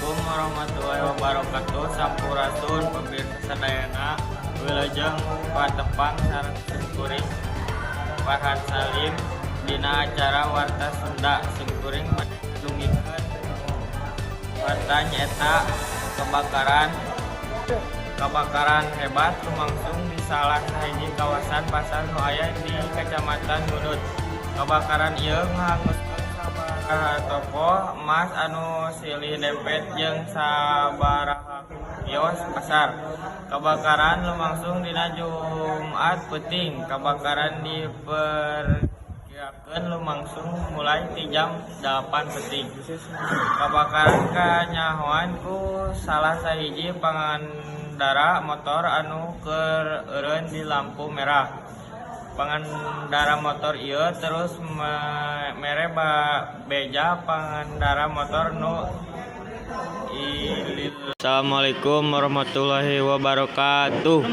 Assalamualaikum warahmatullahi wabarakatuh. Sampurasun pemirsa sadayana wilujeng patepang sareng simkuring Farhan Salim dina acara Warta Sunda. Simkuring menunggikeun warta nyaeta kebakaran hebat lumangsung di salah sahiji kawasan pasar nu aya di Kecamatan Ngunut. Kebakaran ieu ngahanguskeun sabaraha toko emas anu silih dempet jeung sabaraha kios pasar. Kebakaran lumangsung dina Jumat Peuting. Kebakaran diperkirakeun lumangsung mulai ti jam 8 Peuting. Kebakaran kanyahoan ku salah sahiji pengendara motor anu keur eureun di lampu merah. Pengendara motor ieu terus mere beja pengendara motor nu Assalamualaikum warahmatullahi wabarakatuh.